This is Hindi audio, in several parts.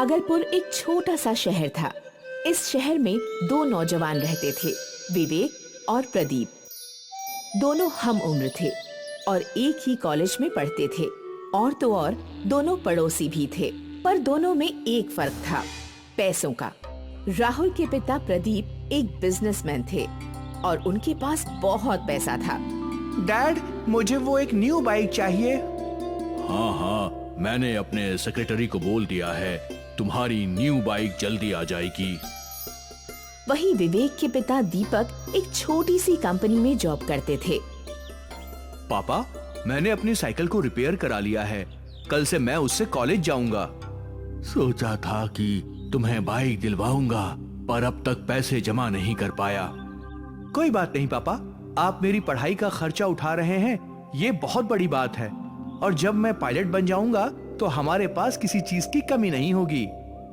भागलपुर एक छोटा सा शहर था। इस शहर में दो नौजवान रहते थे, विवेक और प्रदीप। दोनों हम उम्र थे और एक ही कॉलेज में पढ़ते थे। और तो और दोनों पड़ोसी भी थे, पर दोनों में एक फर्क था, पैसों का। राहुल के पिता प्रदीप एक बिजनेसमैन थे और उनके पास बहुत पैसा था। डैड, मुझे वो एक न्यू बाइक चाहिए। हाँ, मैंने अपने सेक्रेटरी को बोल दिया है, तुम्हारी न्यू बाइक जल्दी आ जाएगी। वहीं विवेक के पिता दीपक एक छोटी सी कंपनी में जॉब करते थे। पापा, मैंने अपनी साइकिल को रिपेयर करा लिया है। कल से मैं उससे कॉलेज जाऊंगा। सोचा था कि तुम्हें बाइक दिलवाऊंगा, पर अब तक पैसे जमा नहीं कर पाया। कोई बात नहीं पापा, आप मेरी पढ़ाई का खर्चा उठा रहे हैं, ये बहुत बड़ी बात है। और जब मैं पायलट बन जाऊंगा तो हमारे पास किसी चीज की कमी नहीं होगी।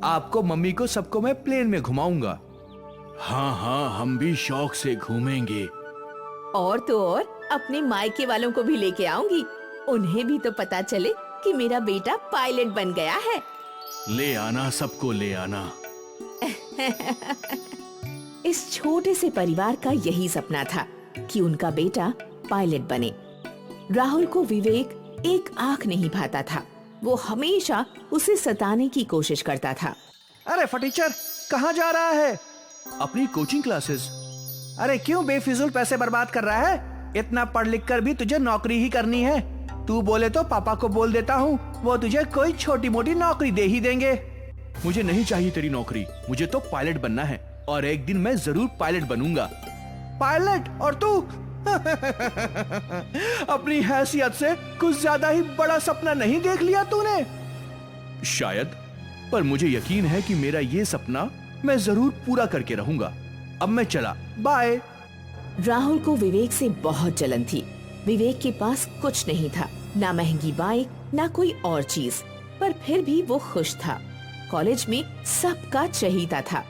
आपको, मम्मी को, सबको मैं प्लेन में घुमाऊंगा। हाँ, हम भी शौक से घूमेंगे। और तो और अपने मायके वालों को भी लेके आऊंगी, उन्हें भी तो पता चले कि मेरा बेटा पायलट बन गया है। ले आना, सबको ले आना। इस छोटे से परिवार का यही सपना था कि उनका बेटा पायलट बने। राहुल को विवेक एक आंख नहीं भाता था। वो हमेशा उसे सताने की कोशिश करता था। अरे फटीचर, कहाँ जा रहा है? अपनी कोचिंग क्लासेस। अरे क्यों बेफिजूल पैसे बर्बाद कर रहा है? इतना पढ़ लिख कर भी तुझे नौकरी ही करनी है। तू बोले तो पापा को बोल देता हूँ, वो तुझे कोई छोटी मोटी नौकरी दे ही देंगे। मुझे नहीं चाहिए तेरी नौकरी, मुझे तो पायलट बनना है और एक दिन मैं जरूर पायलट बनूंगा। पायलट? और तू? अपनी हैसियत से कुछ ज्यादा ही बड़ा सपना नहीं देख लिया तूने? शायद, पर मुझे यकीन है कि मेरा ये सपना मैं जरूर पूरा करके रहूंगा। अब मैं चला, बाय। राहुल को विवेक से बहुत जलन थी। विवेक के पास कुछ नहीं था, ना महंगी बाइक, ना कोई और चीज, पर फिर भी वो खुश था। कॉलेज में सबका चहीता था।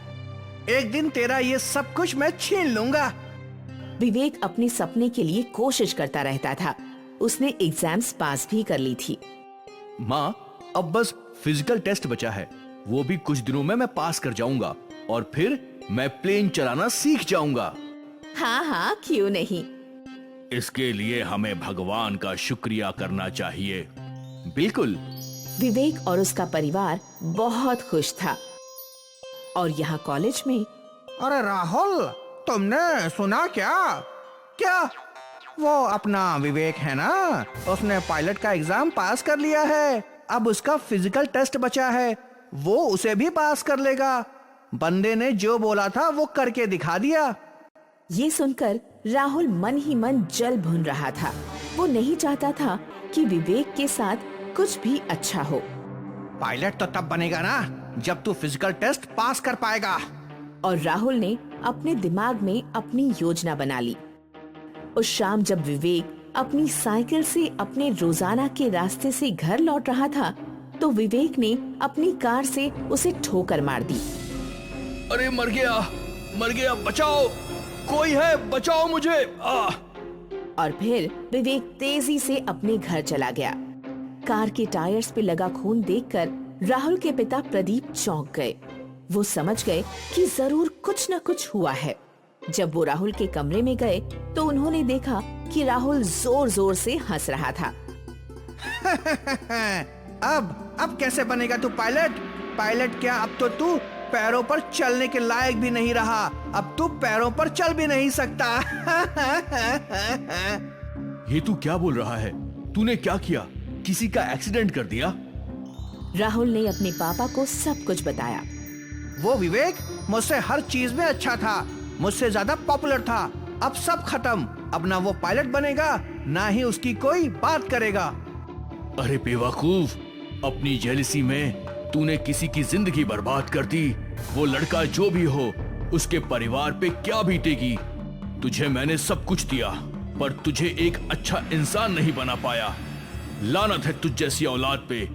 एक दिन तेरा ये सब कुछ मैं छीन लूंगा। विवेक अपने सपने के लिए कोशिश करता रहता था। उसने एग्जाम्स पास भी कर ली थी। माँ, अब बस फिजिकल टेस्ट बचा है, वो भी कुछ दिनों में मैं पास कर जाऊंगा और फिर मैं प्लेन चलाना सीख जाऊंगा। हाँ, क्यों नहीं। इसके लिए हमें भगवान का शुक्रिया करना चाहिए। बिल्कुल। विवेक और उसका परिवार बहुत खुश था। और यहाँ कॉलेज में, अरे राहुल, तुमने सुना क्या? क्या? वो अपना विवेक है ना, उसने पायलट का एग्जाम पास कर लिया है। अब उसका फिजिकल टेस्ट बचा है, वो उसे भी पास कर लेगा। बंदे ने जो बोला था वो करके दिखा दिया। ये सुनकर राहुल मन ही मन जल भुन रहा था। वो नहीं चाहता था कि विवेक के साथ कुछ भी अच्छा हो। पायलट तो तब बनेगा ना जब तू फिजिकल टेस्ट पास कर पाएगा। और राहुल ने अपने दिमाग में अपनी योजना बना ली। उस शाम जब विवेक अपनी साइकिल से अपने रोजाना के रास्ते से घर लौट रहा था, तो विवेक ने अपनी कार से उसे ठोकर मार दी। अरे मर गया, बचाओ, कोई है, बचाओ मुझे। और फिर विवेक तेजी से अपने घर चला गया। कार के टायर्स पे लगा खून देखकर राहुल के पिता प्रदीप चौंक गए। वो समझ गए कि जरूर कुछ न कुछ हुआ है। जब वो राहुल के कमरे में गए तो उन्होंने देखा कि राहुल जोर जोर से हंस रहा था। अब कैसे बनेगा तू पायलट? पायलट क्या, अब तो तू पैरों पर चलने के लायक भी नहीं रहा। अब तू पैरों पर चल भी नहीं सकता। ये तू क्या बोल रहा है? तूने क्या किया? किसी का एक्सीडेंट कर दिया? राहुल ने अपने पापा को सब कुछ बताया। वो विवेक मुझसे हर चीज में अच्छा था, मुझसे ज्यादा पॉपुलर था। अब सब खत्म। अब ना वो पायलट बनेगा, ना ही उसकी कोई बात करेगा। अरे बेवकूफ, अपनी जेलसी में तूने किसी की जिंदगी बर्बाद कर दी। वो लड़का जो भी हो, उसके परिवार पे क्या बीतेगी। तुझे मैंने सब कुछ दिया, पर तुझे एक अच्छा इंसान नहीं बना पाया। लानत है तुझ जैसी औलाद पे।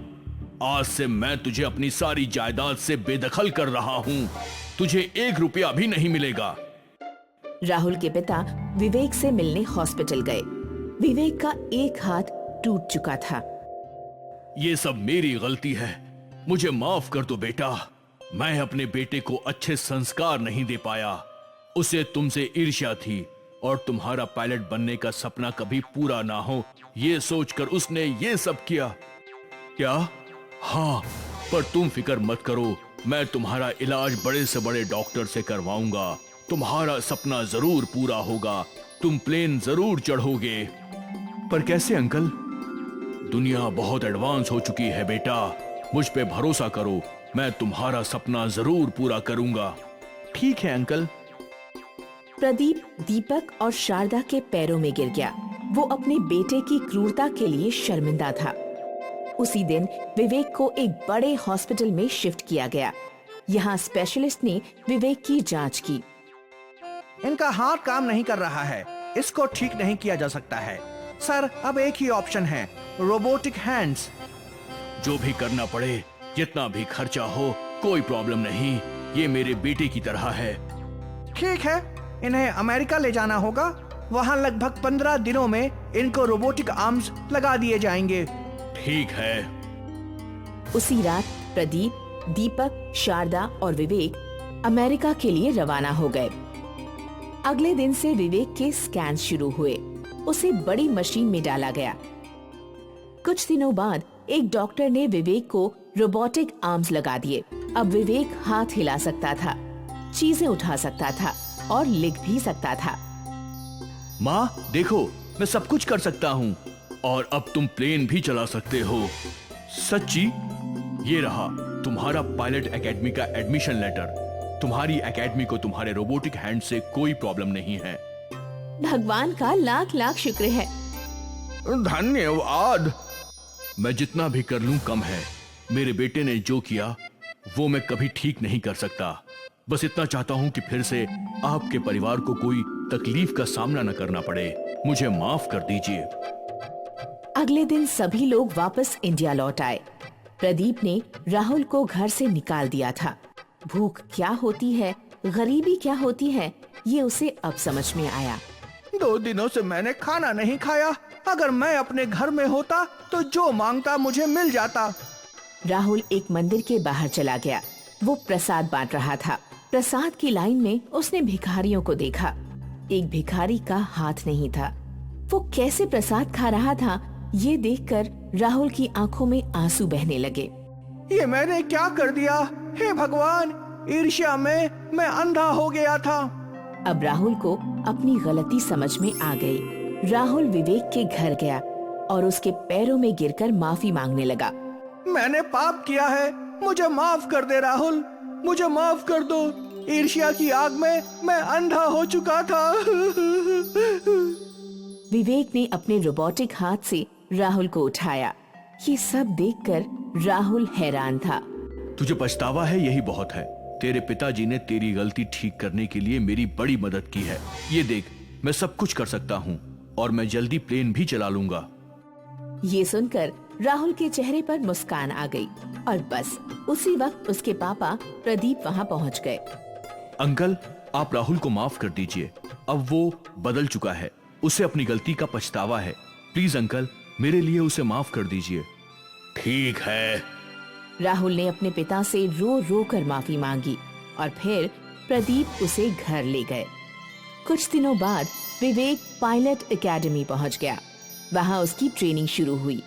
आज से मैं तुझे अपनी सारी जायदाद से बेदखल कर रहा हूँ। तुझे 1 रुपया भी नहीं मिलेगा। राहुल के पिता विवेक से मिलने हॉस्पिटल गए। विवेक का एक हाथ टूट चुका था। ये सब मेरी गलती है। मुझे माफ कर दो बेटा। मैं अपने बेटे को अच्छे संस्कार नहीं दे पाया। उसे तुमसे ईर्ष्या थी और तुम्हारा पायलट बनने का सपना कभी पूरा ना हो, ये सोचकर उसने ये सब किया। क्या? हाँ, पर तुम फिक्र मत करो, मैं तुम्हारा इलाज बड़े से बड़े डॉक्टर से करवाऊंगा। तुम्हारा सपना जरूर पूरा होगा, तुम प्लेन जरूर चढ़ोगे। पर कैसे अंकल? दुनिया बहुत एडवांस हो चुकी है बेटा, मुझ पे भरोसा करो, मैं तुम्हारा सपना जरूर पूरा करूंगा। ठीक है अंकल। प्रदीप दीपक और शारदा के पैरों में गिर गया। वो अपने बेटे की क्रूरता के लिए शर्मिंदा था। उसी दिन विवेक को एक बड़े हॉस्पिटल में शिफ्ट किया गया। यहाँ स्पेशलिस्ट ने विवेक की जांच की। इनका हाथ काम नहीं कर रहा है, इसको ठीक नहीं किया जा सकता है। सर, अब एक ही ऑप्शन है, रोबोटिक हैंड्स। जो भी करना पड़े, जितना भी खर्चा हो, कोई प्रॉब्लम नहीं, ये मेरे बेटे की तरह है। ठीक है, इन्हें अमेरिका ले जाना होगा। वहाँ लगभग 15 दिनों में इनको रोबोटिक आर्म्स लगा दिए जाएंगे। ठीक है। उसी रात प्रदीप, दीपक, शारदा और विवेक अमेरिका के लिए रवाना हो गए। अगले दिन से विवेक के स्कैन शुरू हुए। उसे बड़ी मशीन में डाला गया। कुछ दिनों बाद एक डॉक्टर ने विवेक को रोबोटिक आर्म्स लगा दिए। अब विवेक हाथ हिला सकता था, चीजें उठा सकता था और लिख भी सकता था। माँ देखो, मैं सब कुछ कर सकता हूँ और अब तुम प्लेन भी चला सकते हो। सच्ची? ये रहा तुम्हारा पायलट एकेडमी का एडमिशन लेटर। तुम्हारी एकेडमी को तुम्हारे रोबोटिक हैंड से कोई प्रॉब्लम नहीं है। भगवान का लाख लाख शुक्र है। धन्यवाद। मैं जितना भी कर लूं कम है। मेरे बेटे ने जो किया वो मैं कभी ठीक नहीं कर सकता। बस इतना चाहता हूं कि फिर से आपके परिवार को कोई तकलीफ का सामना न करना पड़े। मुझे माफ कर दीजिए। अगले दिन सभी लोग वापस इंडिया लौट आए। प्रदीप ने राहुल को घर से निकाल दिया था। भूख क्या होती है, गरीबी क्या होती है, ये उसे अब समझ में आया। 2 दिनों से मैंने खाना नहीं खाया। अगर मैं अपने घर में होता तो जो मांगता मुझे मिल जाता। राहुल एक मंदिर के बाहर चला गया। वो प्रसाद बांट रहा था। प्रसाद की लाइन में उसने भिखारियों को देखा। एक भिखारी का हाथ नहीं था। वो कैसे प्रसाद खा रहा था, ये देखकर राहुल की आंखों में आंसू बहने लगे। ये मैंने क्या कर दिया? हे भगवान, ईर्ष्या में मैं अंधा हो गया था। अब राहुल को अपनी गलती समझ में आ गई। राहुल विवेक के घर गया और उसके पैरों में गिरकर माफी मांगने लगा। मैंने पाप किया है, मुझे माफ कर दे राहुल, मुझे माफ कर दो। ईर्ष्या की आग में मैं अंधा हो चुका था। विवेक ने अपने रोबोटिक हाथ से राहुल को उठाया। ये सब देखकर राहुल हैरान था। तुझे पछतावा है, यही बहुत है। तेरे पिताजी ने तेरी गलती ठीक करने के लिए मेरी बड़ी मदद की है। ये देख, मैं सब कुछ कर सकता हूँ और मैं जल्दी प्लेन भी चला लूंगा। ये सुनकर राहुल के चेहरे पर मुस्कान आ गई और बस उसी वक्त उसके पापा प्रदीप वहाँ पहुँच गए। अंकल, आप राहुल को माफ कर दीजिए। अब वो बदल चुका है, उसे अपनी गलती का पछतावा है। प्लीज अंकल, मेरे लिए उसे माफ कर दीजिए। ठीक है। राहुल ने अपने पिता से रो रो कर माफी मांगी और फिर प्रदीप उसे घर ले गए। कुछ दिनों बाद विवेक पायलट एकेडमी पहुंच गया। वहां उसकी ट्रेनिंग शुरू हुई।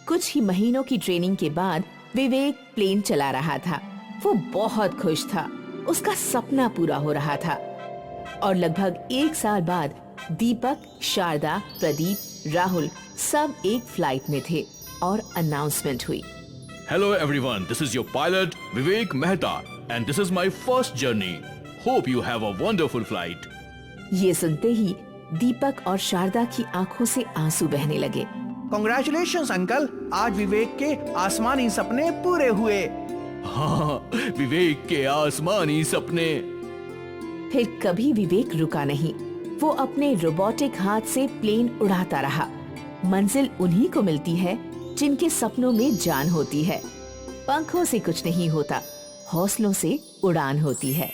कुछ ही महीनों की ट्रेनिंग के बाद विवेक प्लेन चला रहा था। वो बहुत खुश था, उसका सपना पूरा हो रहा था। और लगभग 1 साल बाद दीपक, शारदा, प्रदीप, राहुल सब एक फ्लाइट में थे और अनाउंसमेंट हुई। Hello everyone, this is your pilot Vivek Mehta and this is my first journey. Hope you have a wonderful flight. ये सुनते ही दीपक और शारदा की आंखों से आंसू बहने लगे। Congratulations अंकल, आज विवेक के आसमानी सपने पूरे हुए। हाँ, विवेक के आसमानी सपने। फिर कभी विवेक रुका नहीं। वो अपने रोबोटिक हाथ से प्लेन उड़ाता रहा। मंजिल उन्हीं को मिलती है जिनके सपनों में जान होती है। पंखों से कुछ नहीं होता, हौसलों से उड़ान होती है।